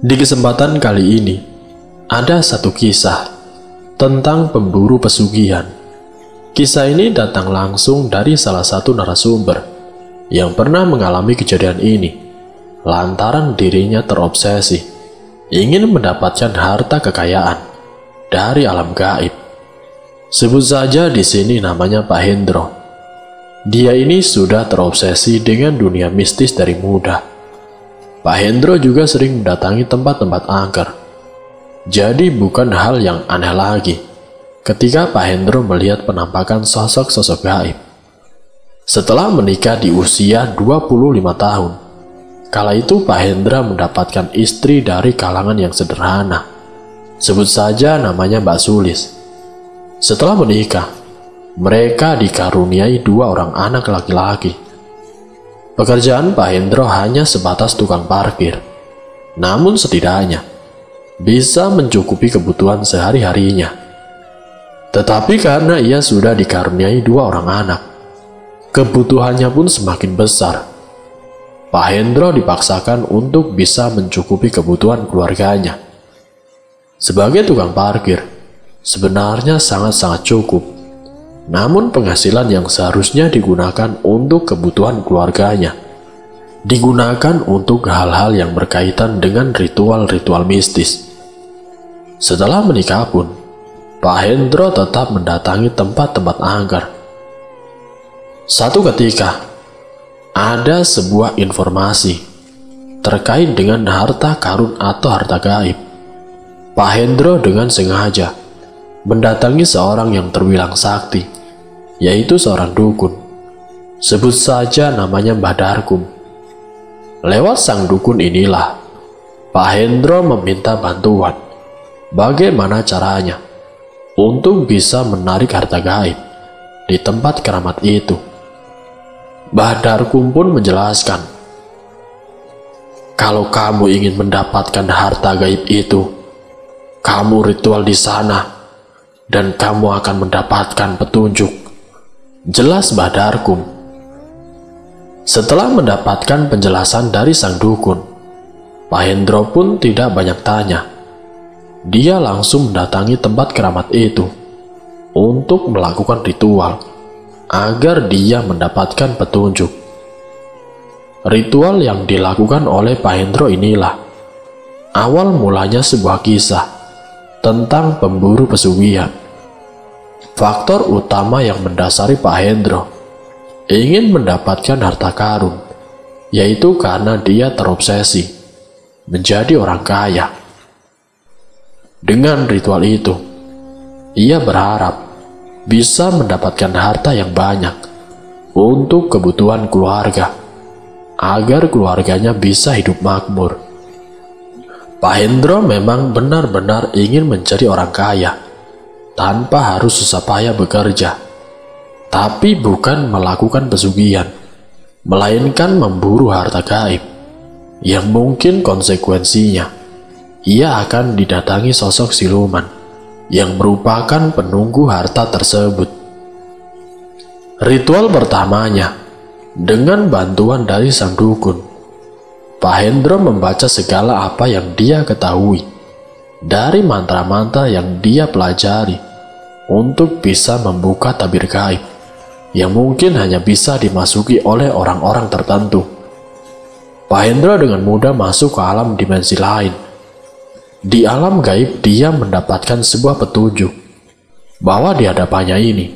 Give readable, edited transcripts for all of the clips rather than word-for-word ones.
Di kesempatan kali ini, ada satu kisah tentang pemburu pesugihan. Kisah ini datang langsung dari salah satu narasumber yang pernah mengalami kejadian ini, lantaran dirinya terobsesi, ingin mendapatkan harta kekayaan dari alam gaib. Sebut saja di sini namanya Pak Hendro. Dia ini sudah terobsesi dengan dunia mistis dari muda. Pak Hendro juga sering mendatangi tempat-tempat angker. Jadi bukan hal yang aneh lagi ketika Pak Hendro melihat penampakan sosok-sosok gaib. Setelah menikah di usia 25 tahun, kala itu Pak Hendra mendapatkan istri dari kalangan yang sederhana. Sebut saja namanya Mbak Sulis. Setelah menikah, mereka dikaruniai 2 orang anak laki-laki. Pekerjaan Pak Hendro hanya sebatas tukang parkir, namun setidaknya bisa mencukupi kebutuhan sehari-harinya. Tetapi karena ia sudah dikaruniai 2 orang anak, kebutuhannya pun semakin besar. Pak Hendro dipaksakan untuk bisa mencukupi kebutuhan keluarganya. Sebagai tukang parkir, sebenarnya sangat-sangat cukup. Namun penghasilan yang seharusnya digunakan untuk kebutuhan keluarganya digunakan untuk hal-hal yang berkaitan dengan ritual-ritual mistis. Setelah menikah pun, Pak Hendro tetap mendatangi tempat-tempat angker. Satu ketika, ada sebuah informasi terkait dengan harta karun atau harta gaib. Pak Hendro dengan sengaja mendatangi seorang yang terbilang sakti, yaitu seorang dukun. Sebut saja namanya Mbah Darkum. Lewat sang dukun inilah, Pak Hendro meminta bantuan bagaimana caranya untuk bisa menarik harta gaib di tempat keramat itu. Mbah Darkum pun menjelaskan, kalau kamu ingin mendapatkan harta gaib itu, kamu ritual di sana dan kamu akan mendapatkan petunjuk. Jelas Mbah Darkum. Setelah mendapatkan penjelasan dari sang dukun, Pak Hendro pun tidak banyak tanya. Dia langsung mendatangi tempat keramat itu untuk melakukan ritual agar dia mendapatkan petunjuk. Ritual yang dilakukan oleh Pak Hendro inilah awal mulanya sebuah kisah tentang pemburu pesugihan. Faktor utama yang mendasari Pak Hendro ingin mendapatkan harta karun, yaitu karena dia terobsesi menjadi orang kaya. Dengan ritual itu, ia berharap bisa mendapatkan harta yang banyak untuk kebutuhan keluarga, agar keluarganya bisa hidup makmur. Pak Hendro memang benar-benar ingin menjadi orang kaya tanpa harus susah payah bekerja, tapi bukan melakukan pesugihan, melainkan memburu harta gaib, yang mungkin konsekuensinya ia akan didatangi sosok siluman yang merupakan penunggu harta tersebut. Ritual pertamanya, dengan bantuan dari sang dukun, Pak Hendro membaca segala apa yang dia ketahui dari mantra-mantra yang dia pelajari untuk bisa membuka tabir gaib yang mungkin hanya bisa dimasuki oleh orang-orang tertentu. Pak Hendro dengan mudah masuk ke alam dimensi lain. Di alam gaib dia mendapatkan sebuah petunjuk bahwa di hadapannya ini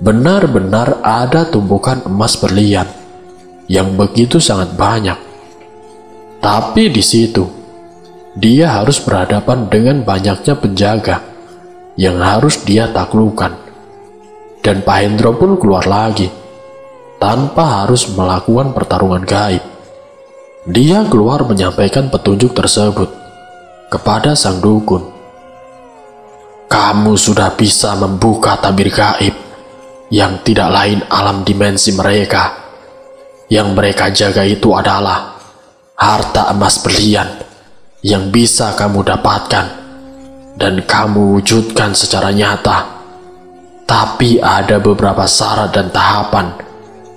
benar-benar ada tumpukan emas berlian yang begitu sangat banyak. Tapi di situ dia harus berhadapan dengan banyaknya penjaga yang harus dia taklukkan. Dan Pak Hendro pun keluar lagi tanpa harus melakukan pertarungan gaib. Dia keluar menyampaikan petunjuk tersebut kepada sang dukun. Kamu sudah bisa membuka tabir gaib yang tidak lain alam dimensi mereka. Yang mereka jaga itu adalah harta emas berlian yang bisa kamu dapatkan dan kamu wujudkan secara nyata. Tapi ada beberapa syarat dan tahapan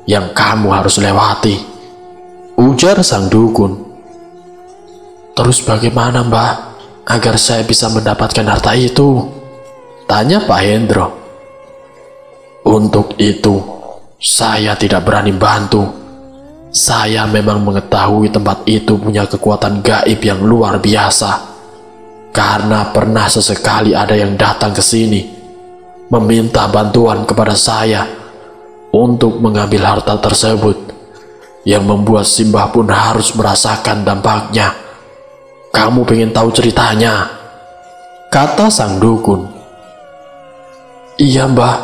yang kamu harus lewati, ujar sang dukun. Terus bagaimana Mbah agar saya bisa mendapatkan harta itu? Tanya Pak Hendro. Untuk itu, saya tidak berani bantu. Saya memang mengetahui tempat itu punya kekuatan gaib yang luar biasa. Karena pernah sesekali ada yang datang ke sini, meminta bantuan kepada saya untuk mengambil harta tersebut, yang membuat Simbah pun harus merasakan dampaknya. Kamu pengen tahu ceritanya? Kata sang dukun. Iya Mbah,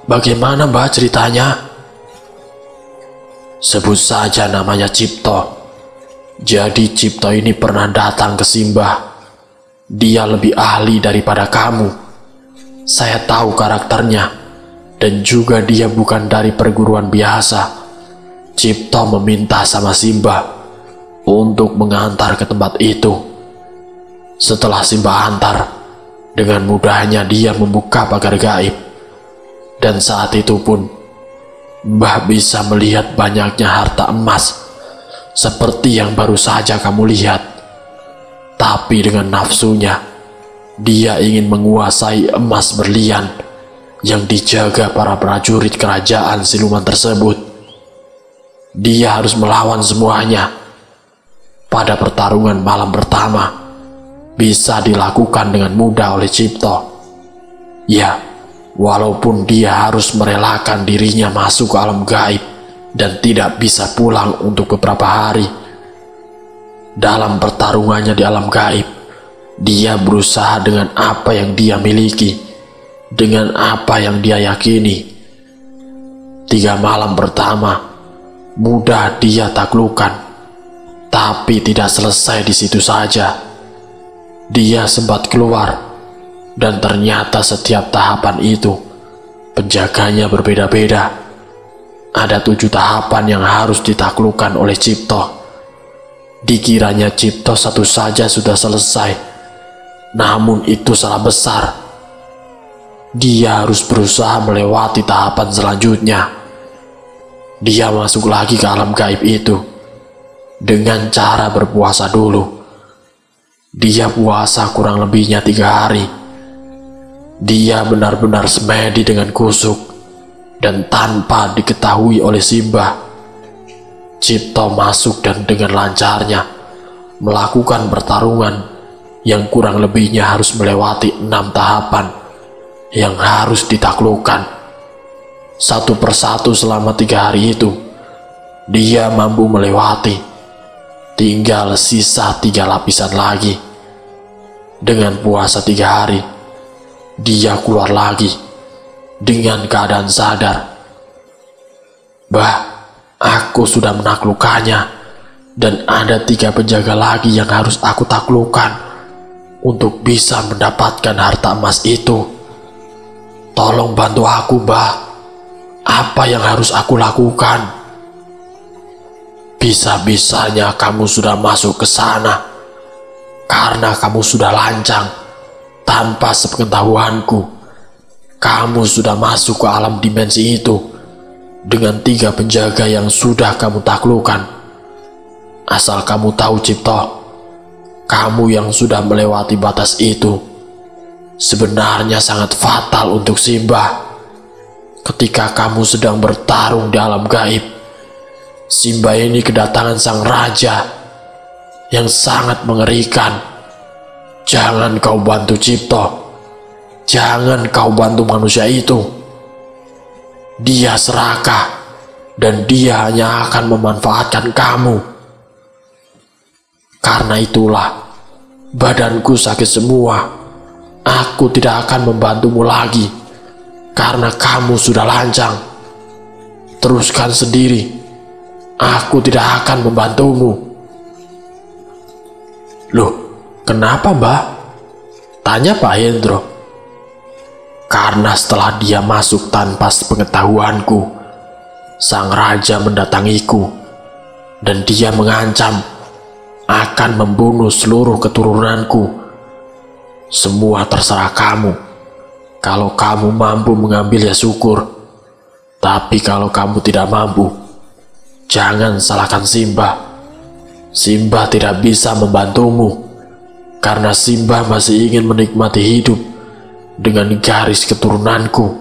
bagaimana Mbah ceritanya? Sebut saja namanya Cipto. Jadi Cipto ini pernah datang ke Simbah. Dia lebih ahli daripada kamu. Saya tahu karakternya, dan juga dia bukan dari perguruan biasa. Cipto meminta sama Simbah untuk mengantar ke tempat itu. Setelah Simbah antar, dengan mudahnya dia membuka pagar gaib. Dan saat itu pun Mbah bisa melihat banyaknya harta emas, seperti yang baru saja kamu lihat. Tapi dengan nafsunya, dia ingin menguasai emas berlian yang dijaga para prajurit kerajaan siluman tersebut. Dia harus melawan semuanya. Pada pertarungan malam pertama, bisa dilakukan dengan mudah oleh Cipto. Ya, walaupun dia harus merelakan dirinya masuk ke alam gaib dan tidak bisa pulang untuk beberapa hari. Dalam pertarungannya di alam gaib, dia berusaha dengan apa yang dia miliki, dengan apa yang dia yakini. 3 malam pertama, mudah dia taklukkan. Tapi tidak selesai di situ saja. Dia sempat keluar, dan ternyata setiap tahapan itu penjaganya berbeda-beda. Ada 7 tahapan yang harus ditaklukkan oleh Cipto. Dikiranya Cipto satu saja sudah selesai, namun itu salah besar. Dia harus berusaha melewati tahapan selanjutnya. Dia masuk lagi ke alam gaib itu dengan cara berpuasa dulu. Dia puasa kurang lebihnya 3 hari. Dia benar-benar semedi dengan kusuk, dan tanpa diketahui oleh Simbah, Cipto masuk dan dengan lancarnya melakukan pertarungan yang kurang lebihnya harus melewati 6 tahapan yang harus ditaklukkan. Satu persatu selama 3 hari itu, dia mampu melewati. Tinggal sisa 3 lapisan lagi. Dengan puasa 3 hari, dia keluar lagi dengan keadaan sadar. Bah, aku sudah menaklukkannya, dan ada 3 penjaga lagi yang harus aku taklukkan untuk bisa mendapatkan harta emas itu. Tolong bantu aku, Mbah. Apa yang harus aku lakukan? Bisa-bisanya kamu sudah masuk ke sana karena kamu sudah lancang. Tanpa sepengetahuanku, kamu sudah masuk ke alam dimensi itu dengan 3 penjaga yang sudah kamu taklukkan. Asal kamu tahu, Cipto, kamu yang sudah melewati batas itu sebenarnya sangat fatal untuk Simbah. Ketika kamu sedang bertarung di alam gaib, Simbah ini kedatangan sang raja yang sangat mengerikan. Jangan kau bantu Cipto. Jangan kau bantu manusia itu. Dia serakah, dan dia hanya akan memanfaatkan kamu. Karena itulah, badanku sakit semua. Aku tidak akan membantumu lagi, karena kamu sudah lancang. Teruskan sendiri. Aku tidak akan membantumu. Loh, kenapa, Mbah? Tanya Pak Hendro. Karena setelah dia masuk tanpa sepengetahuanku, sang raja mendatangiku, dan dia mengancam akan membunuh seluruh keturunanku. Semua terserah kamu. Kalau kamu mampu mengambil ya syukur. Tapi kalau kamu tidak mampu, jangan salahkan Simbah. Simbah tidak bisa membantumu. karena Simbah masih ingin menikmati hidup dengan garis keturunanku.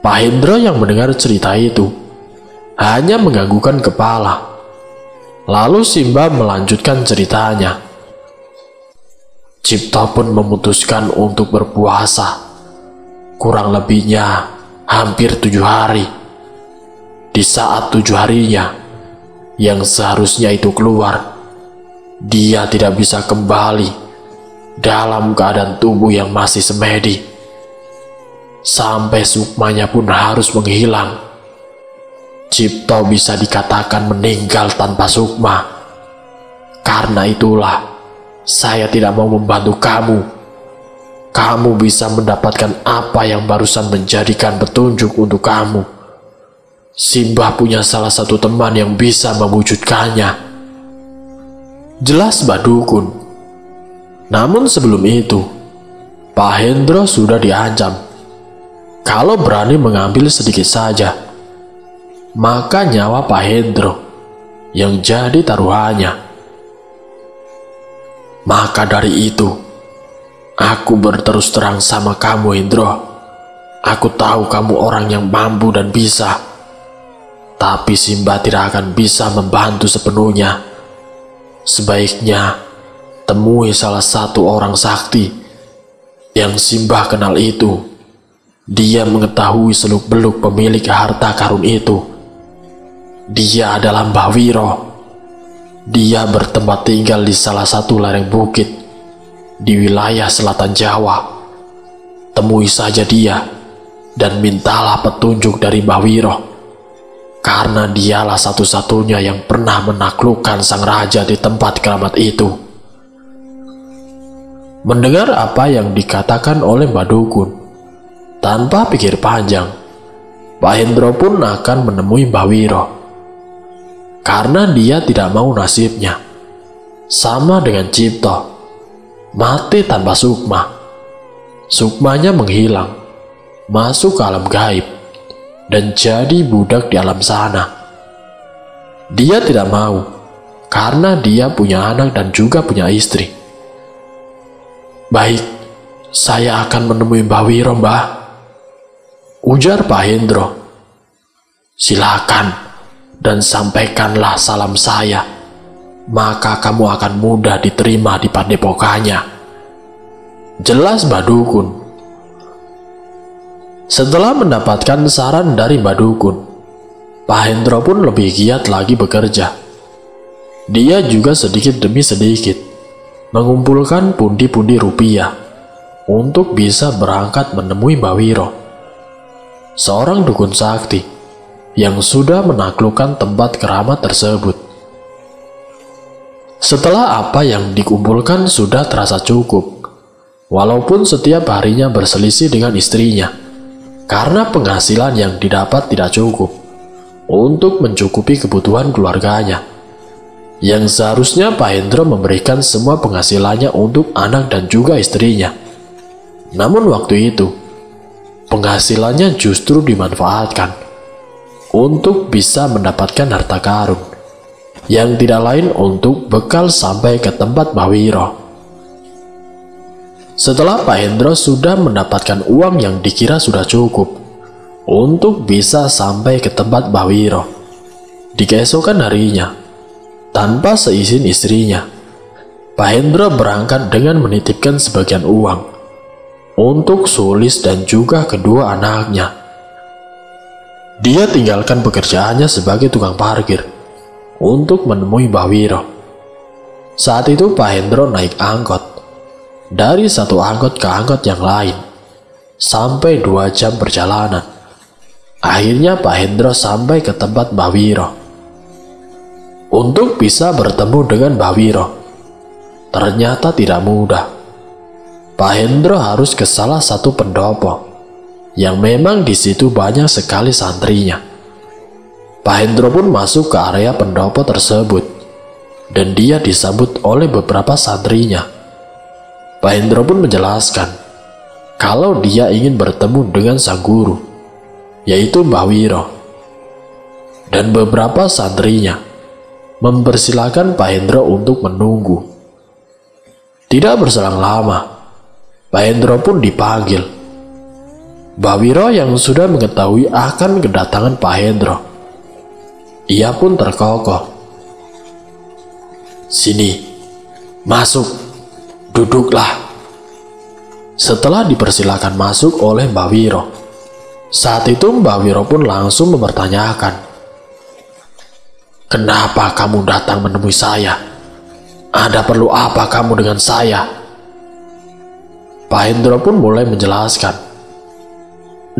Pak Hendro yang mendengar cerita itu hanya menganggukkan kepala. Lalu Simbah melanjutkan ceritanya. Cipto pun memutuskan untuk berpuasa, kurang lebihnya hampir 7 hari. Di saat 7 harinya yang seharusnya itu keluar, dia tidak bisa kembali dalam keadaan tubuh yang masih semedi. Sampai sukmanya pun harus menghilang. Cipto bisa dikatakan meninggal tanpa sukma. Karena itulah saya tidak mau membantu kamu. Kamu bisa mendapatkan apa yang barusan menjadikan petunjuk untuk kamu. Simbah punya salah satu teman yang bisa mewujudkannya. Jelas Mbak Dukun. Namun sebelum itu, Pak Hendro sudah diancam. Kalau berani mengambil sedikit saja, maka nyawa Pak Hendro yang jadi taruhannya. Maka dari itu, aku berterus terang sama kamu, Hendro. Aku tahu kamu orang yang mampu dan bisa. Tapi Simbah tidak akan bisa membantu sepenuhnya. Sebaiknya temui salah satu orang sakti yang Simbah kenal itu. Dia mengetahui seluk-beluk pemilik harta karun itu. Dia adalah Mbah Wiro. Dia bertempat tinggal di salah satu lereng bukit di wilayah selatan Jawa. Temui saja dia dan mintalah petunjuk dari Mbah Wiro, karena dialah satu-satunya yang pernah menaklukkan sang raja di tempat keramat itu. Mendengar apa yang dikatakan oleh Mbak Dukun, tanpa pikir panjang, Pak Hendro pun akan menemui Mbah Wiro. Karena dia tidak mau nasibnya sama dengan Cipto, mati tanpa sukma. Sukmanya menghilang, masuk ke alam gaib, dan jadi budak di alam sana. Dia tidak mau, karena dia punya anak dan juga punya istri. Baik, saya akan menemui Mbah Wiro, Mbah, ujar Pak Hendro. Silakan, dan sampaikanlah salam saya, maka kamu akan mudah diterima di padepokannya. Jelas Mbak Dukun. Setelah mendapatkan saran dari Mbak Dukun, Pak Hendro pun lebih giat lagi bekerja. Dia juga sedikit demi sedikit mengumpulkan pundi-pundi rupiah untuk bisa berangkat menemui Mbah Wiro, seorang dukun sakti yang sudah menaklukkan tempat keramat tersebut. Setelah apa yang dikumpulkan sudah terasa cukup, walaupun setiap harinya berselisih dengan istrinya, karena penghasilan yang didapat tidak cukup untuk mencukupi kebutuhan keluarganya, yang seharusnya Pak Hendro memberikan semua penghasilannya untuk anak dan juga istrinya. Namun waktu itu, penghasilannya justru dimanfaatkan untuk bisa mendapatkan harta karun, yang tidak lain untuk bekal sampai ke tempat Mbah Wiro. Setelah Pak Hendro sudah mendapatkan uang yang dikira sudah cukup untuk bisa sampai ke tempat Mbah Wiro, di keesokan harinya, tanpa seizin istrinya, Pak Hendro berangkat dengan menitipkan sebagian uang untuk Sulis dan juga kedua anaknya. Dia tinggalkan pekerjaannya sebagai tukang parkir untuk menemui Mbah Wiro. Saat itu Pak Hendro naik angkot dari satu angkot ke angkot yang lain sampai 2 jam perjalanan. Akhirnya Pak Hendro sampai ke tempat Mbah Wiro. Untuk bisa bertemu dengan Mbah Wiro ternyata tidak mudah. Pak Hendro harus ke salah satu pendopo yang memang di situ banyak sekali santrinya. Pak Hendro pun masuk ke area pendopo tersebut dan dia disambut oleh beberapa santrinya. Pak Hendro pun menjelaskan kalau dia ingin bertemu dengan sang guru, yaitu Mbah Wiro, dan beberapa santrinya mempersilahkan Pak Hendro untuk menunggu. Tidak berselang lama, Pak Hendro pun dipanggil. Mbah Wiro yang sudah mengetahui akan kedatangan Pak Hendro, ia pun terkokoh. "Sini, masuk, duduklah." Setelah dipersilakan masuk oleh Mbah Wiro, saat itu Mbah Wiro pun langsung mempertanyakan, "Kenapa kamu datang menemui saya? Ada perlu apa kamu dengan saya?" Pak Hendro pun mulai menjelaskan,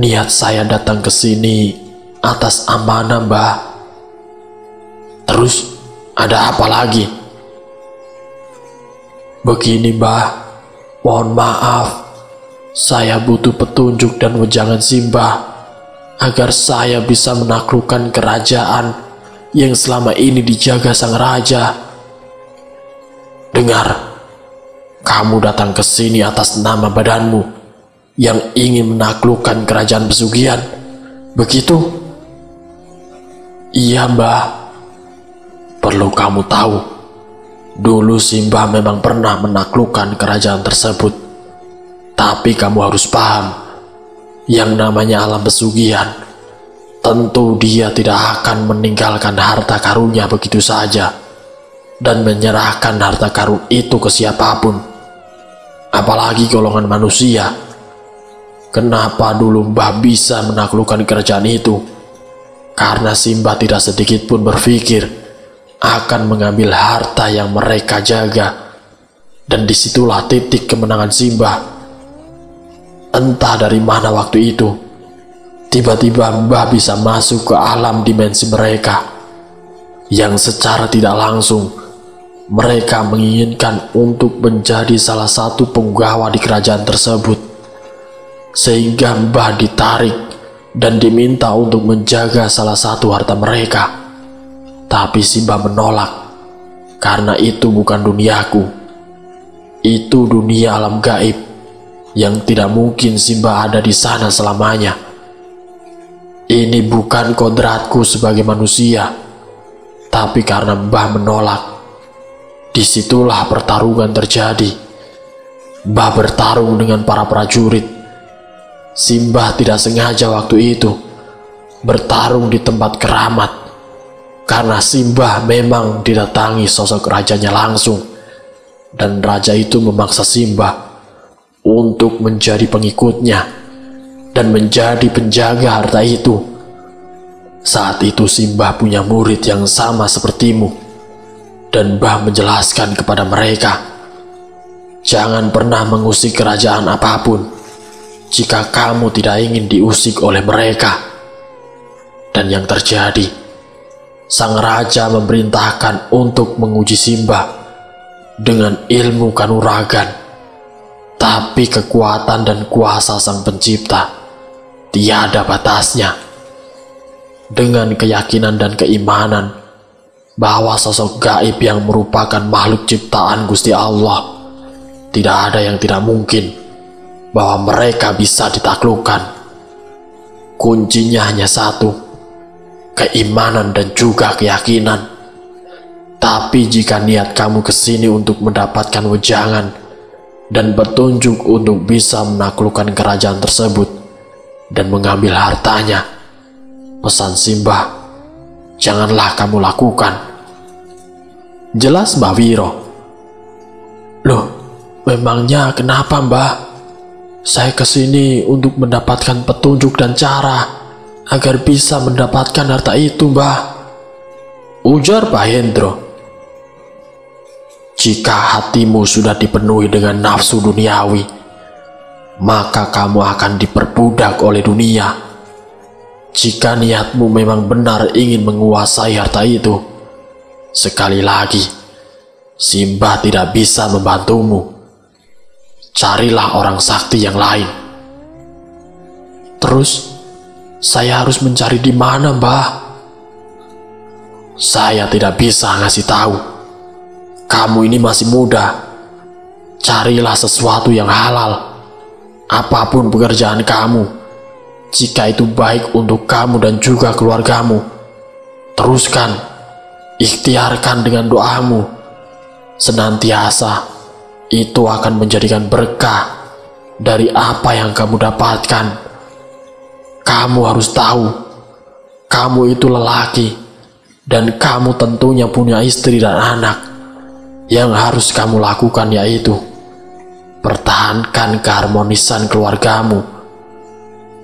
"Niat saya datang ke sini atas amanah, Mbah." "Terus ada apa lagi?" "Begini, Mbah, mohon maaf. Saya butuh petunjuk dan wejangan Simbah agar saya bisa menaklukkan kerajaan yang selama ini dijaga sang raja." "Dengar, kamu datang ke sini atas nama badanmu yang ingin menaklukkan kerajaan pesugihan, begitu?" "Iya, Mbah. Perlu kamu tahu, dulu Simbah memang pernah menaklukkan kerajaan tersebut. Tapi kamu harus paham, yang namanya alam pesugihan, tentu dia tidak akan meninggalkan harta karunnya begitu saja dan menyerahkan harta karun itu ke siapapun, apalagi golongan manusia. Kenapa dulu Mbah bisa menaklukkan kerajaan itu? Karena Simbah tidak sedikit pun berpikir akan mengambil harta yang mereka jaga, dan disitulah titik kemenangan Simbah. Entah dari mana waktu itu, tiba-tiba Mbah bisa masuk ke alam dimensi mereka, yang secara tidak langsung mereka menginginkan untuk menjadi salah satu penggawa di kerajaan tersebut, sehingga Mbah ditarik dan diminta untuk menjaga salah satu harta mereka. Tapi Simbah menolak, karena itu bukan duniaku, itu dunia alam gaib yang tidak mungkin Simbah ada di sana selamanya. Ini bukan kodratku sebagai manusia, tapi karena Mbah menolak, disitulah pertarungan terjadi. Mbah bertarung dengan para prajurit. Simbah tidak sengaja waktu itu bertarung di tempat keramat, karena Simbah memang didatangi sosok rajanya langsung, dan raja itu memaksa Simbah untuk menjadi pengikutnya dan menjadi penjaga harta itu. Saat itu Simbah punya murid yang sama sepertimu, dan Mbah menjelaskan kepada mereka, jangan pernah mengusik kerajaan apapun jika kamu tidak ingin diusik oleh mereka. Dan yang terjadi, sang raja memerintahkan untuk menguji Simbah dengan ilmu kanuragan. Tapi kekuatan dan kuasa sang pencipta tiada batasnya. Dengan keyakinan dan keimanan bahwa sosok gaib yang merupakan makhluk ciptaan Gusti Allah, tidak ada yang tidak mungkin bahwa mereka bisa ditaklukkan. Kuncinya hanya satu, keimanan dan juga keyakinan. Tapi jika niat kamu kesini untuk mendapatkan wejangan dan petunjuk untuk bisa menaklukkan kerajaan tersebut dan mengambil hartanya, pesan Simbah, janganlah kamu lakukan." Jelas Mbah Wiro. "Loh, memangnya kenapa, Mbah? Saya kesini untuk mendapatkan petunjuk dan cara agar bisa mendapatkan harta itu, Mbah," ujar Pak Hendro. "Jika hatimu sudah dipenuhi dengan nafsu duniawi, maka kamu akan diperbudak oleh dunia. Jika niatmu memang benar ingin menguasai harta itu, sekali lagi, Simbah tidak bisa membantumu. Carilah orang sakti yang lain." "Terus, saya harus mencari di mana, Mbah?" "Saya tidak bisa ngasih tahu. Kamu ini masih muda. Carilah sesuatu yang halal. Apapun pekerjaan kamu, jika itu baik untuk kamu dan juga keluargamu, teruskan. ikhtiarkan dengan doamu. Senantiasa itu akan menjadikan berkah dari apa yang kamu dapatkan. Kamu harus tahu, kamu itu lelaki, dan kamu tentunya punya istri dan anak. Yang harus kamu lakukan yaitu pertahankan keharmonisan keluargamu.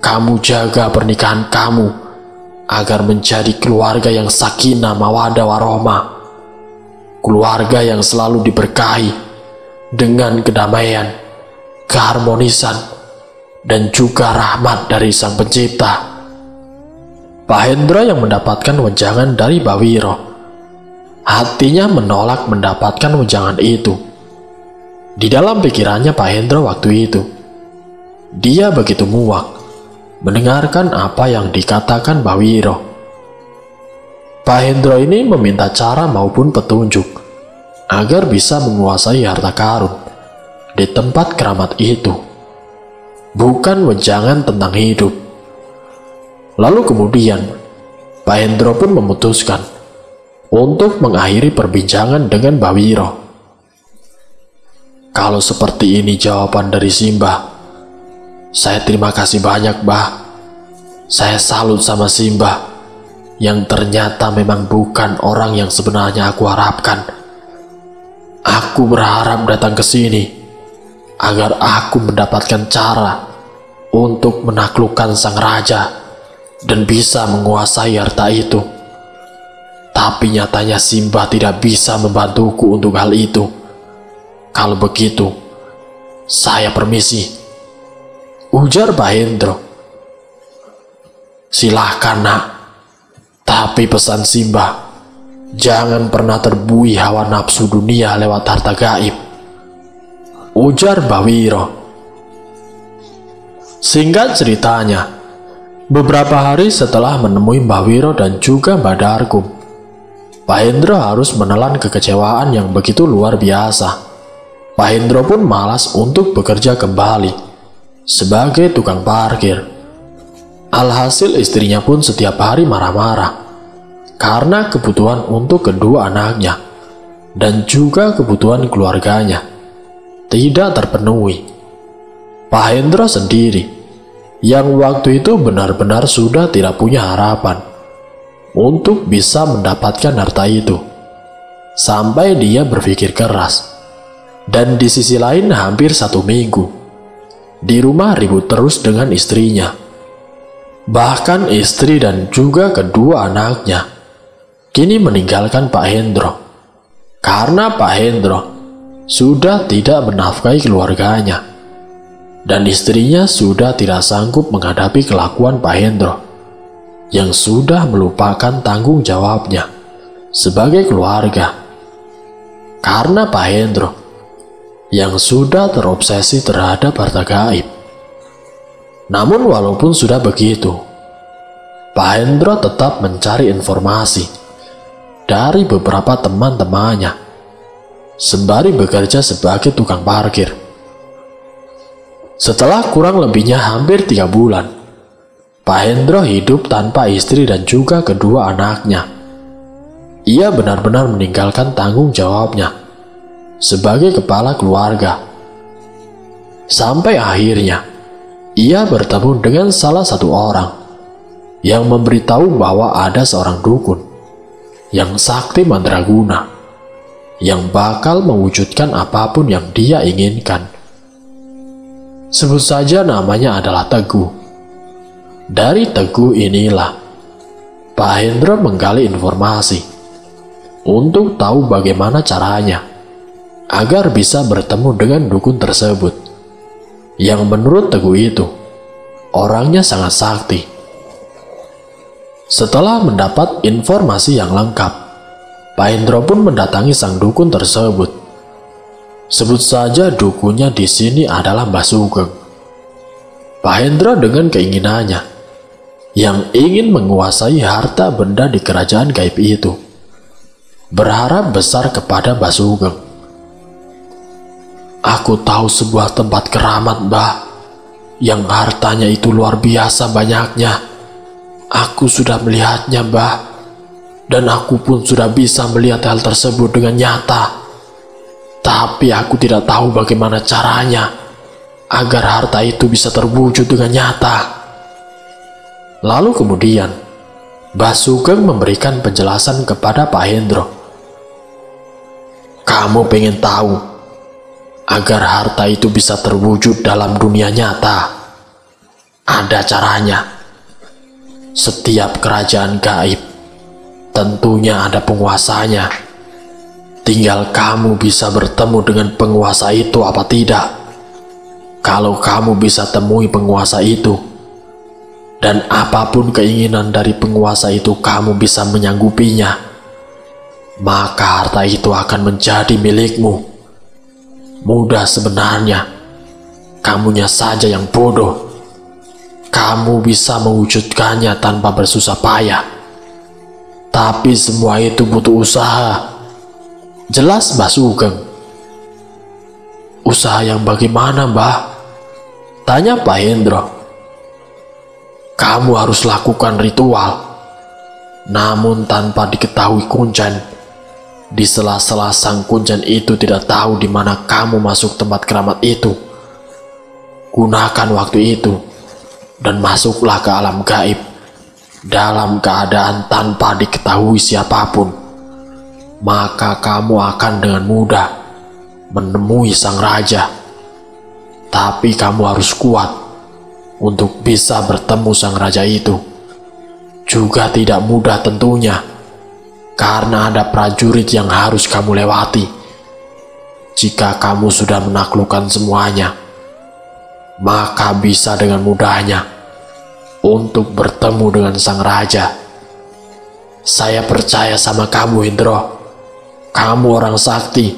Kamu jaga pernikahan kamu agar menjadi keluarga yang sakinah mawaddah warohmah, keluarga yang selalu diberkahi dengan kedamaian, keharmonisan, dan juga rahmat dari Sang Pencipta. Pak Hendro yang mendapatkan wejangan dari Mbah Wiro, hatinya menolak mendapatkan wejangan itu. Di dalam pikirannya Pak Hendro waktu itu, dia begitu muak mendengarkan apa yang dikatakan Mbah Wiro. Pak Hendro ini meminta cara maupun petunjuk agar bisa menguasai harta karun di tempat keramat itu, bukan wejangan tentang hidup. Lalu kemudian Pak Hendro pun memutuskan untuk mengakhiri perbincangan dengan Mbah Wiro. Kalau seperti ini jawaban dari Simbah, saya terima kasih banyak, Mbah. Saya salut sama Simbah yang ternyata memang bukan orang yang sebenarnya aku harapkan. Aku berharap datang ke sini agar aku mendapatkan cara untuk menaklukkan sang raja dan bisa menguasai harta itu. Tapi nyatanya Simbah tidak bisa membantuku untuk hal itu. Kalau begitu, saya permisi, ujar Pak Hendro. Silahkan nak, tapi pesan Simbah, jangan pernah terbuai hawa nafsu dunia lewat harta gaib, ujar Mbah Wiro. Singkat ceritanya, beberapa hari setelah menemui Mbah Wiro dan juga Mbah Darkum, Pak Hendro harus menelan kekecewaan yang begitu luar biasa. Pak Hendro pun malas untuk bekerja kembali sebagai tukang parkir. Alhasil istrinya pun setiap hari marah-marah karena kebutuhan untuk kedua anaknya dan juga kebutuhan keluarganya tidak terpenuhi. Pak Hendro sendiri yang waktu itu benar-benar sudah tidak punya harapan untuk bisa mendapatkan harta itu, sampai dia berpikir keras. Dan di sisi lain hampir 1 minggu di rumah ribut terus dengan istrinya. Bahkan istri dan juga kedua anaknya kini meninggalkan Pak Hendro karena Pak Hendro sudah tidak menafkahi keluarganya, dan istrinya sudah tidak sanggup menghadapi kelakuan Pak Hendro yang sudah melupakan tanggung jawabnya sebagai keluarga. Karena Pak Hendro yang sudah terobsesi terhadap harta gaib. Namun walaupun sudah begitu, Pak Hendro tetap mencari informasi dari beberapa teman-temannya sembari bekerja sebagai tukang parkir. Setelah kurang lebihnya hampir 3 bulan, Pak Hendro hidup tanpa istri dan juga kedua anaknya. Ia benar-benar meninggalkan tanggung jawabnya sebagai kepala keluarga. Sampai akhirnya ia bertemu dengan salah satu orang yang memberitahu bahwa ada seorang dukun yang sakti mandraguna yang bakal mewujudkan apapun yang dia inginkan. Sebut saja namanya adalah Teguh. Dari Teguh inilah Pak Hendro menggali informasi untuk tahu bagaimana caranya agar bisa bertemu dengan dukun tersebut, yang menurut Teguh itu orangnya sangat sakti. Setelah mendapat informasi yang lengkap, Pak Hendro pun mendatangi sang dukun tersebut. Sebut saja dukunnya di sini adalah Mbah Sugeng. Pak Hendro dengan keinginannya yang ingin menguasai harta benda di kerajaan gaib itu, berharap besar kepada Mbah Sugeng. Aku tahu sebuah tempat keramat, Mbah, yang hartanya itu luar biasa banyaknya. Aku sudah melihatnya, Mbah. dan aku pun sudah bisa melihat hal tersebut dengan nyata. Tapi aku tidak tahu bagaimana caranya agar harta itu bisa terwujud dengan nyata. Lalu kemudian, Mbah Sugeng memberikan penjelasan kepada Pak Hendro. Kamu pengen tahu agar harta itu bisa terwujud dalam dunia nyata? Ada caranya. Setiap kerajaan gaib tentunya ada penguasanya. Tinggal kamu bisa bertemu dengan penguasa itu apa tidak. Kalau kamu bisa temui penguasa itu, dan apapun keinginan dari penguasa itu kamu bisa menyanggupinya, maka harta itu akan menjadi milikmu. Mudah sebenarnya, kamunya saja yang bodoh. Kamu bisa mewujudkannya tanpa bersusah payah. Tapi semua itu butuh usaha. Jelas Mbah Sugeng. Usaha yang bagaimana, Mbah? Tanya Pak Hendro. Kamu harus lakukan ritual, namun tanpa diketahui Kuncen. Di sela-sela sang Kuncen itu tidak tahu di mana kamu masuk tempat keramat itu. Gunakan waktu itu dan masuklah ke alam gaib dalam keadaan tanpa diketahui siapapun. Maka kamu akan dengan mudah menemui sang raja. Tapi kamu harus kuat untuk bisa bertemu sang raja itu. Juga tidak mudah tentunya, karena ada prajurit yang harus kamu lewati. Jika kamu sudah menaklukkan semuanya, maka bisa dengan mudahnya untuk bertemu dengan sang raja. Saya percaya sama kamu, Hendro. Kamu orang sakti,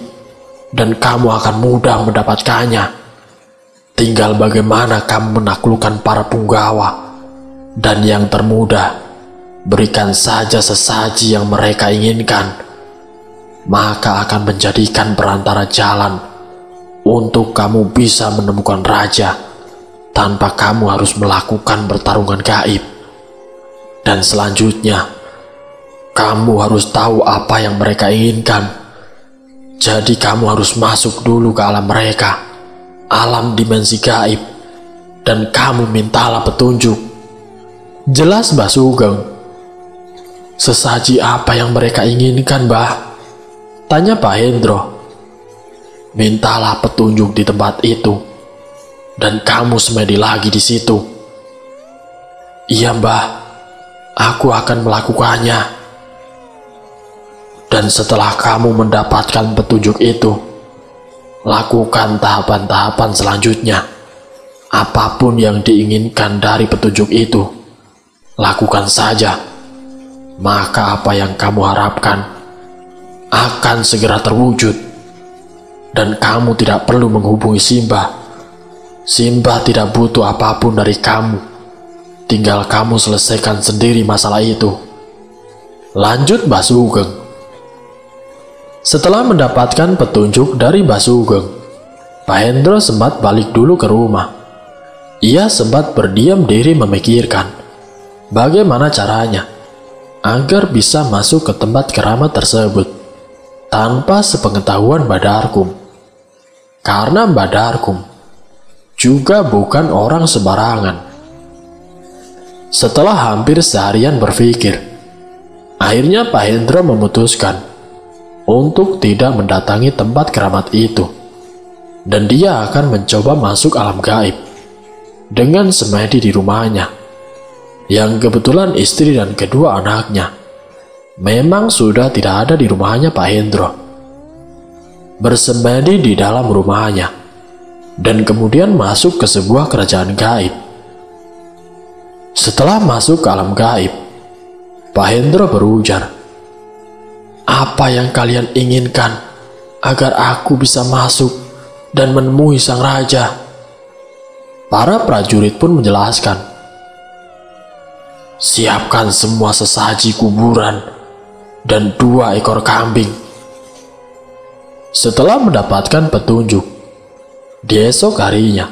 dan kamu akan mudah mendapatkannya. Tinggal bagaimana kamu menaklukkan para punggawa. Dan yang termudah, berikan saja sesaji yang mereka inginkan. Maka akan menjadikan perantara jalan untuk kamu bisa menemukan raja, tanpa kamu harus melakukan pertarungan gaib. Dan selanjutnya, kamu harus tahu apa yang mereka inginkan. Jadi kamu harus masuk dulu ke alam mereka, alam dimensi gaib, dan kamu mintalah petunjuk. Jelas Mbah Sugeng. Sesaji apa yang mereka inginkan, Mbah? Tanya Pak Hendro. Mintalah petunjuk di tempat itu, dan kamu semedi lagi di situ. Iya, Mbah, aku akan melakukannya. Dan setelah kamu mendapatkan petunjuk itu, lakukan tahapan-tahapan selanjutnya. Apapun yang diinginkan dari petunjuk itu, lakukan saja. Maka apa yang kamu harapkan akan segera terwujud. Dan kamu tidak perlu menghubungi Simbah. Simbah tidak butuh apapun dari kamu. Tinggal kamu selesaikan sendiri masalah itu. Lanjut Mbah Sugeng. Setelah mendapatkan petunjuk dari Mbah Sugeng, Pak Hendro sempat balik dulu ke rumah. Ia sempat berdiam diri memikirkan bagaimana caranya agar bisa masuk ke tempat keramat tersebut tanpa sepengetahuan Mbah Darkum. Karena Mbah Darkum juga bukan orang sembarangan. Setelah hampir seharian berpikir, akhirnya Pak Hendro memutuskan untuk tidak mendatangi tempat keramat itu, dan dia akan mencoba masuk alam gaib dengan semedi di rumahnya, yang kebetulan istri dan kedua anaknya memang sudah tidak ada di rumahnya Pak Hendro. Bersemedi di dalam rumahnya, dan kemudian masuk ke sebuah kerajaan gaib. Setelah masuk ke alam gaib, Pak Hendro berujar, "Apa yang kalian inginkan agar aku bisa masuk dan menemui sang raja?" Para prajurit pun menjelaskan, "Siapkan semua sesaji kuburan dan 2 ekor kambing." Setelah mendapatkan petunjuk, di esok harinya,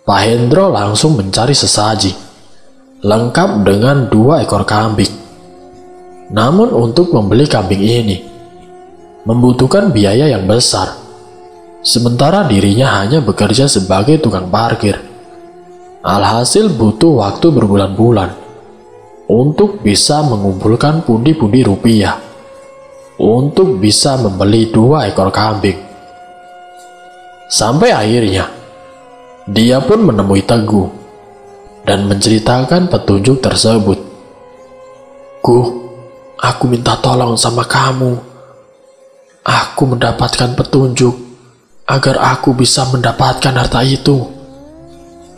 Pak Hendro langsung mencari sesaji, lengkap dengan 2 ekor kambing. Namun untuk membeli kambing ini membutuhkan biaya yang besar, sementara dirinya hanya bekerja sebagai tukang parkir. Alhasil butuh waktu berbulan-bulan untuk bisa mengumpulkan pundi-pundi rupiah untuk bisa membeli 2 ekor kambing. Sampai akhirnya dia pun menemui Teguh dan menceritakan petunjuk tersebut. "Gu, aku minta tolong sama kamu. Aku mendapatkan petunjuk agar aku bisa mendapatkan harta itu.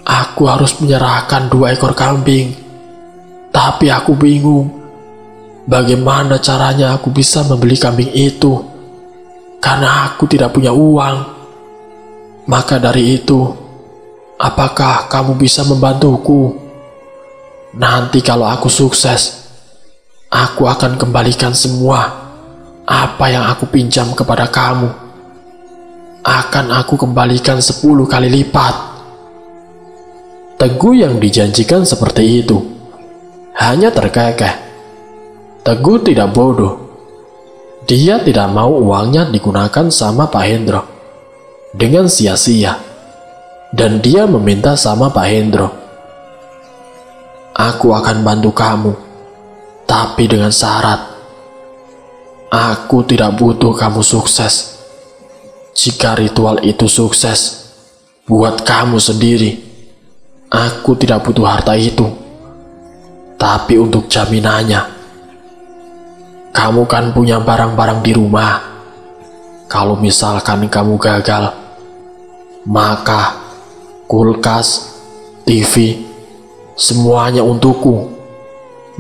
Aku harus menyerahkan 2 ekor kambing. Tapi aku bingung bagaimana caranya aku bisa membeli kambing itu, karena aku tidak punya uang. Maka dari itu, apakah kamu bisa membantuku? Nanti kalau aku sukses, aku akan kembalikan semua apa yang aku pinjam kepada kamu. Akan aku kembalikan 10 kali lipat." Teguh yang dijanjikan seperti itu hanya terkekeh. Teguh tidak bodoh. Dia tidak mau uangnya digunakan sama Pak Hendro dengan sia-sia. Dan dia meminta sama Pak Hendro, "Aku akan bantu kamu, tapi dengan syarat. Aku tidak butuh kamu sukses. Jika ritual itu sukses buat kamu sendiri, aku tidak butuh harta itu. Tapi untuk jaminannya, kamu kan punya barang-barang di rumah. Kalau misalkan kamu gagal, maka kulkas, TV, semuanya untukku.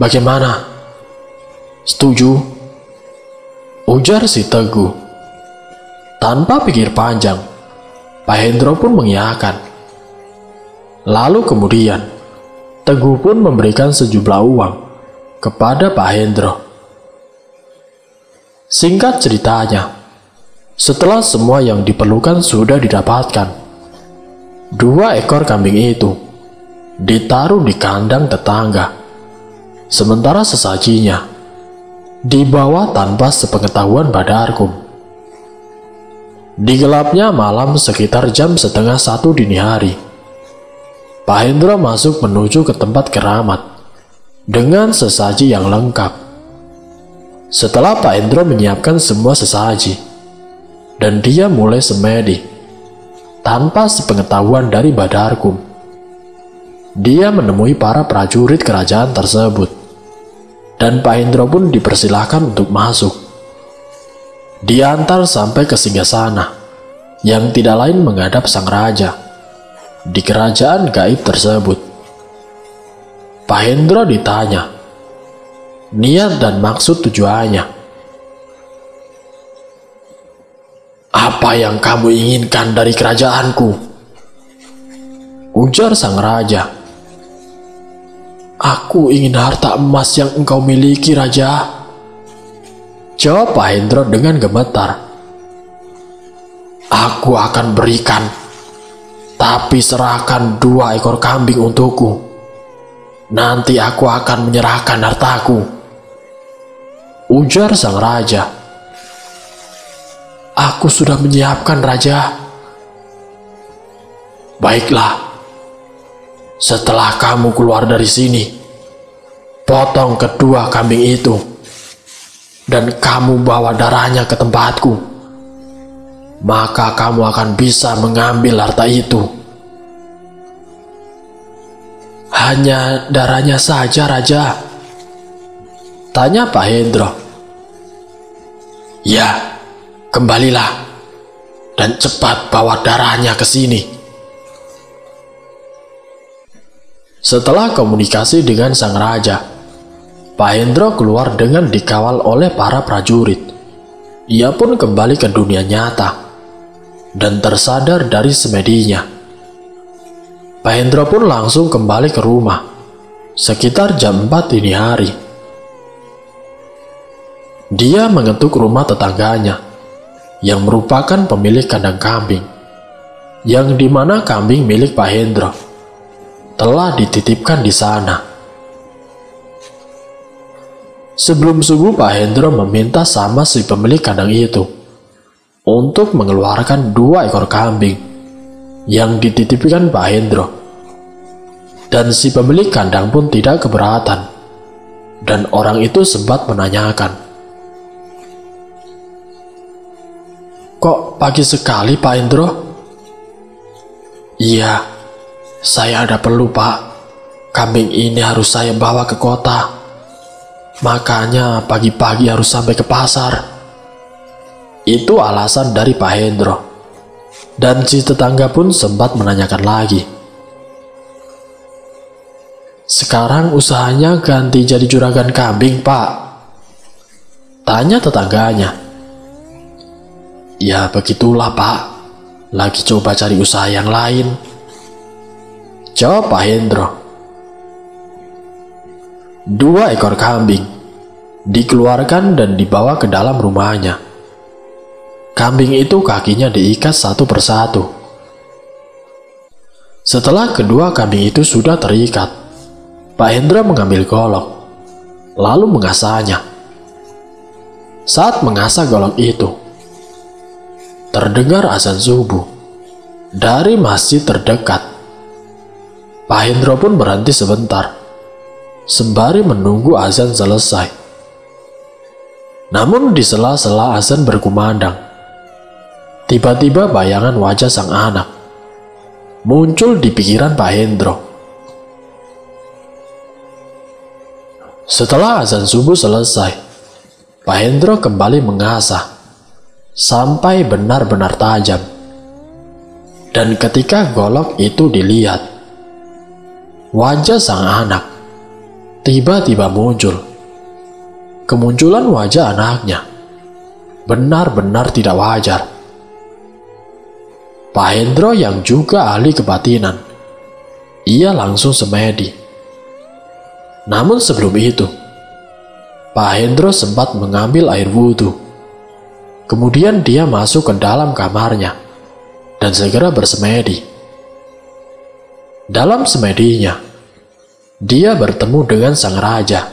Bagaimana? Setuju?" ujar si Teguh. Tanpa pikir panjang, Pak Hendro pun mengiyakan. Lalu kemudian, Teguh pun memberikan sejumlah uang kepada Pak Hendro. Singkat ceritanya, setelah semua yang diperlukan sudah didapatkan, 2 ekor kambing itu ditaruh di kandang tetangga, sementara sesajinya dibawa tanpa sepengetahuan Badarkum. Di gelapnya malam sekitar jam 12:30 dini hari, Pak Hendro masuk menuju ke tempat keramat dengan sesaji yang lengkap. Setelah Pak Hendro menyiapkan semua sesaji dan dia mulai semedi tanpa sepengetahuan dari Badarkum, dia menemui para prajurit kerajaan tersebut dan Pak Hendro pun dipersilahkan untuk masuk. Diantar sampai ke singgasana yang tidak lain menghadap sang raja di kerajaan gaib tersebut. Pak Hendro ditanya niat dan maksud tujuannya. "Apa yang kamu inginkan dari kerajaanku?" ujar sang raja. "Aku ingin harta emas yang engkau miliki, Raja," jawab Pak Hendro dengan gemetar. "Aku akan berikan, tapi serahkan 2 ekor kambing untukku. Nanti aku akan menyerahkan hartaku," ujar sang raja. "Aku sudah menyiapkan, Raja." "Baiklah. Setelah kamu keluar dari sini, potong kedua kambing itu dan kamu bawa darahnya ke tempatku. Maka kamu akan bisa mengambil harta itu." "Hanya darahnya saja, Raja?" tanya Pak Hendro. "Ya, kembalilah dan cepat bawa darahnya ke sini." Setelah komunikasi dengan sang raja, Pak Hendro keluar dengan dikawal oleh para prajurit. Ia pun kembali ke dunia nyata dan tersadar dari semedinya. Pak Hendro pun langsung kembali ke rumah sekitar jam 4 dini hari. Dia mengetuk rumah tetangganya yang merupakan pemilik kandang kambing, yang dimana kambing milik Pak Hendro telah dititipkan di sana. Sebelum subuh, Pak Hendro meminta sama si pemilik kandang itu untuk mengeluarkan 2 ekor kambing yang dititipkan Pak Hendro. Dan si pemilik kandang pun tidak keberatan. Dan orang itu sempat menanyakan, "Kok pagi sekali, Pak Hendro?" "Iya, saya ada perlu, Pak. Kambing ini harus saya bawa ke kota. Makanya pagi-pagi harus sampai ke pasar." Itu alasan dari Pak Hendro. Dan si tetangga pun sempat menanyakan lagi, "Sekarang usahanya ganti jadi juragan kambing, Pak?" Tanya tetangganya. "Ya begitulah, Pak. Lagi coba cari usaha yang lain," jawab Pak Hendro. 2 ekor kambing dikeluarkan dan dibawa ke dalam rumahnya. Kambing itu kakinya diikat satu persatu. Setelah kedua kambing itu sudah terikat, Pak Hendro mengambil golok, lalu mengasahnya. Saat mengasah golok itu, terdengar azan subuh dari masjid terdekat. Pak Hendro pun berhenti sebentar sembari menunggu azan selesai. Namun di sela-sela azan berkumandang, tiba-tiba bayangan wajah sang anak muncul di pikiran Pak Hendro. Setelah azan subuh selesai, Pak Hendro kembali mengasah sampai benar-benar tajam. Dan ketika golok itu dilihat, wajah sang anak tiba-tiba muncul. Kemunculan wajah anaknya benar-benar tidak wajar. Pak Hendro yang juga ahli kebatinan, ia langsung semedi. Namun sebelum itu, Pak Hendro sempat mengambil air wudhu. Kemudian dia masuk ke dalam kamarnya dan segera bersemedi. Dalam semedinya, dia bertemu dengan sang raja.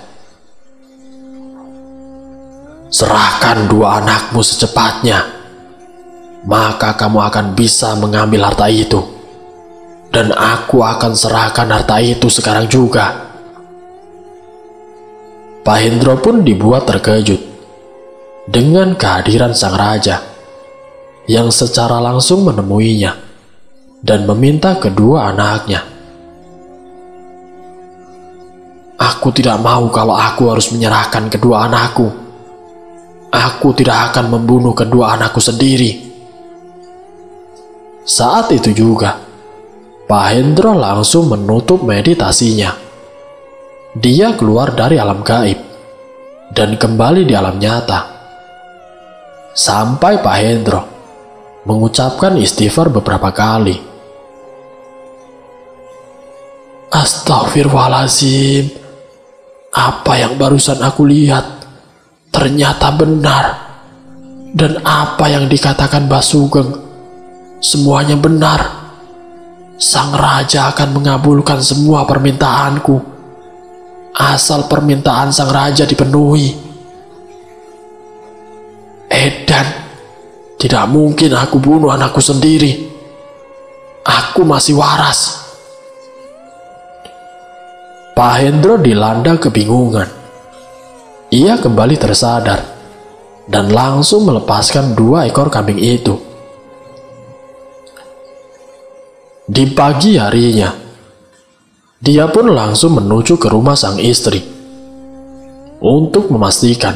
"Serahkan 2 anakmu secepatnya, maka kamu akan bisa mengambil harta itu. Dan aku akan serahkan harta itu sekarang juga." Pak Hendro pun dibuat terkejut dengan kehadiran sang raja yang secara langsung menemuinya dan meminta kedua anaknya. "Aku tidak mau kalau aku harus menyerahkan kedua anakku. Aku tidak akan membunuh kedua anakku sendiri." Saat itu juga, Pak Hendro langsung menutup meditasinya. Dia keluar dari alam gaib dan kembali di alam nyata. Sampai Pak Hendro mengucapkan istighfar beberapa kali. "Astagfirullahaladzim, apa yang barusan aku lihat ternyata benar. Dan apa yang dikatakan Mbah Sugeng, semuanya benar. Sang raja akan mengabulkan semua permintaanku, asal permintaan sang raja dipenuhi. Edan, tidak mungkin aku bunuh anakku sendiri. Aku masih waras." Pak Hendro dilanda kebingungan. Ia kembali tersadar dan langsung melepaskan 2 ekor kambing itu. Di pagi harinya, dia pun langsung menuju ke rumah sang istri untuk memastikan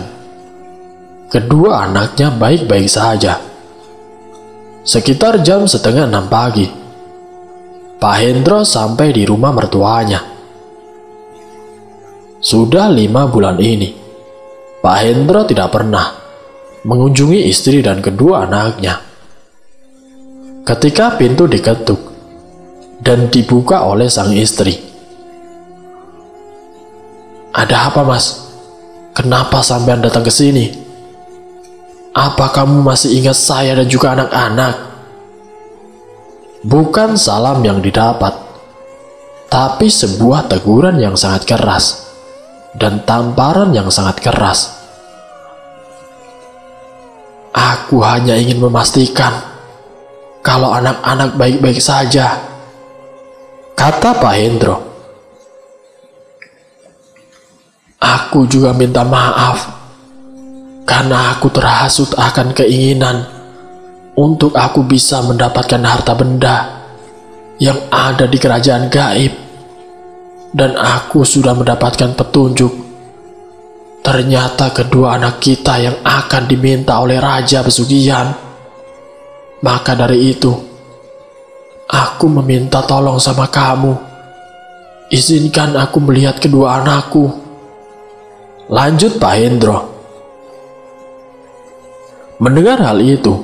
kedua anaknya baik-baik saja. Sekitar jam 5:30 pagi, Pak Hendro sampai di rumah mertuanya. Sudah 5 bulan ini, Pak Hendro tidak pernah mengunjungi istri dan kedua anaknya. Ketika pintu diketuk dan dibuka oleh sang istri. "Ada apa, Mas? Kenapa sampean datang ke sini? Apa kamu masih ingat saya dan juga anak-anak?" Bukan salam yang didapat, tapi sebuah teguran yang sangat keras dan tamparan yang sangat keras. Aku hanya ingin memastikan kalau anak-anak baik-baik saja, kata Pak Hendro. Aku juga minta maaf karena aku terhasut akan keinginan untuk aku bisa mendapatkan harta benda yang ada di kerajaan gaib. Dan aku sudah mendapatkan petunjuk. Ternyata kedua anak kita yang akan diminta oleh Raja Pesugihan. Maka dari itu, aku meminta tolong sama kamu. Izinkan aku melihat kedua anakku, lanjut Pak Hendro. Mendengar hal itu,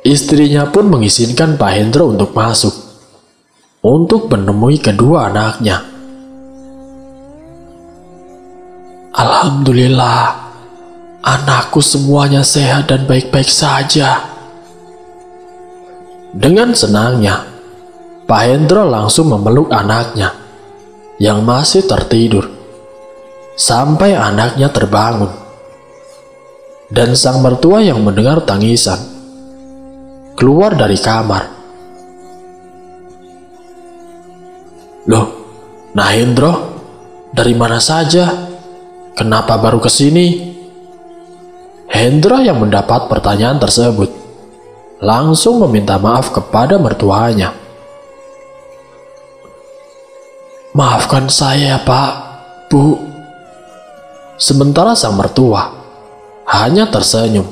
istrinya pun mengizinkan Pak Hendro untuk masuk, untuk menemui kedua anaknya. Alhamdulillah, anakku semuanya sehat dan baik-baik saja. Dengan senangnya, Pak Hendro langsung memeluk anaknya yang masih tertidur, sampai anaknya terbangun. Dan sang mertua yang mendengar tangisan keluar dari kamar. Loh, Nah Hendro, dari mana saja? Kenapa baru ke sini? Hendro yang mendapat pertanyaan tersebut langsung meminta maaf kepada mertuanya. Maafkan saya, Pak, Bu. Sementara sang mertua hanya tersenyum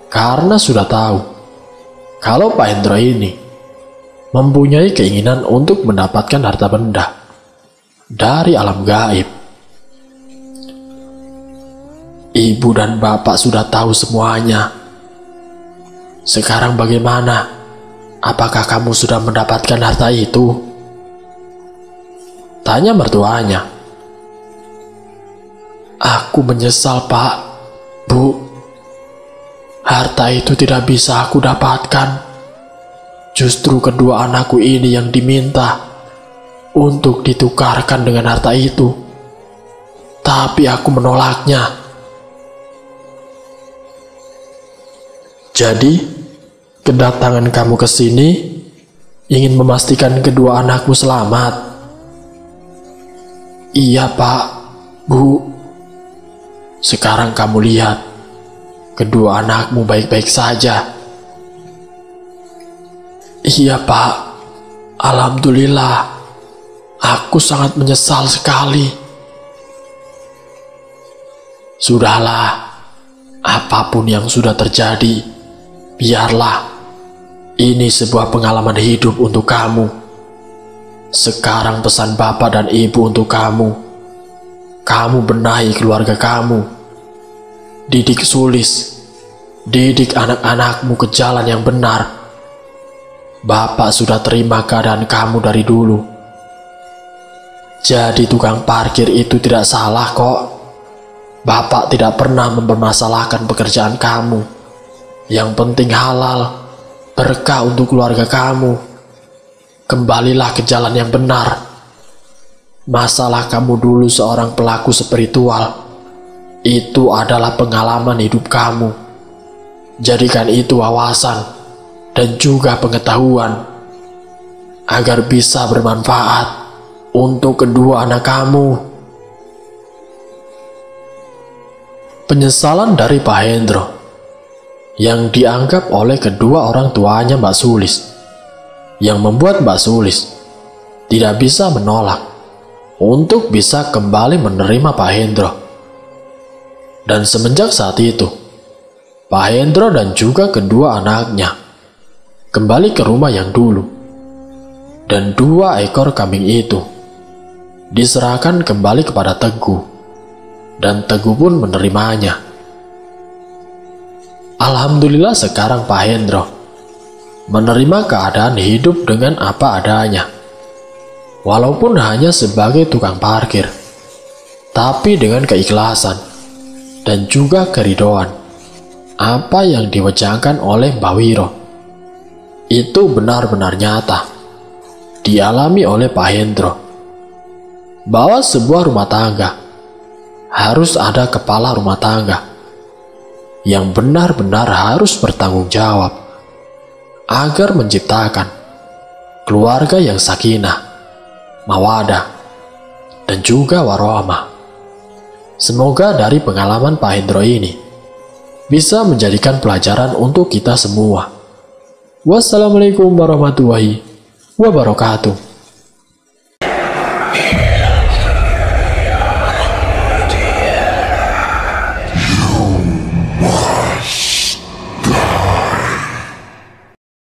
karena sudah tahu kalau Pak Hendro ini mempunyai keinginan untuk mendapatkan harta benda dari alam gaib. Ibu dan bapak sudah tahu semuanya. Sekarang bagaimana? Apakah kamu sudah mendapatkan harta itu? Tanya mertuanya. Aku menyesal, Pak, Bu. Harta itu tidak bisa aku dapatkan. Justru kedua anakku ini yang diminta untuk ditukarkan dengan harta itu. Tapi aku menolaknya. Jadi, kedatangan kamu ke sini ingin memastikan kedua anakmu selamat? Iya, Pak, Bu. Sekarang kamu lihat, kedua anakmu baik-baik saja. Iya, Pak. Alhamdulillah. Aku sangat menyesal sekali. Sudahlah, apapun yang sudah terjadi, biarlah. Ini sebuah pengalaman hidup untuk kamu. Sekarang pesan bapak dan ibu untuk kamu. Kamu benahi keluarga kamu. Didik Sulis. Didik anak-anakmu ke jalan yang benar. Bapak sudah terima keadaan kamu dari dulu. Jadi tukang parkir itu tidak salah kok. Bapak tidak pernah mempermasalahkan pekerjaan kamu. Yang penting halal, berkah untuk keluarga kamu. Kembalilah ke jalan yang benar. Masalah kamu dulu seorang pelaku spiritual, itu adalah pengalaman hidup kamu. Jadikan itu wawasan dan juga pengetahuan agar bisa bermanfaat untuk kedua anak kamu. Penyesalan dari Pak Hendro yang dianggap oleh kedua orang tuanya Mbak Sulis, yang membuat Mbak Sulis tidak bisa menolak untuk bisa kembali menerima Pak Hendro. Dan semenjak saat itu, Pak Hendro dan juga kedua anaknya kembali ke rumah yang dulu, dan 2 ekor kambing itu diserahkan kembali kepada Teguh, dan Teguh pun menerimanya. Alhamdulillah sekarang Pak Hendro menerima keadaan hidup dengan apa adanya. Walaupun hanya sebagai tukang parkir, tapi dengan keikhlasan dan juga keridoan apa yang diwujudkan oleh Mbak Wiro itu benar-benar nyata dialami oleh Pak Hendro, bahwa sebuah rumah tangga harus ada kepala rumah tangga yang benar-benar harus bertanggung jawab agar menciptakan keluarga yang sakinah, mawadah, dan juga warohmah. Semoga dari pengalaman Pak Hendro ini bisa menjadikan pelajaran untuk kita semua. Wassalamualaikum warahmatullahi wabarakatuh.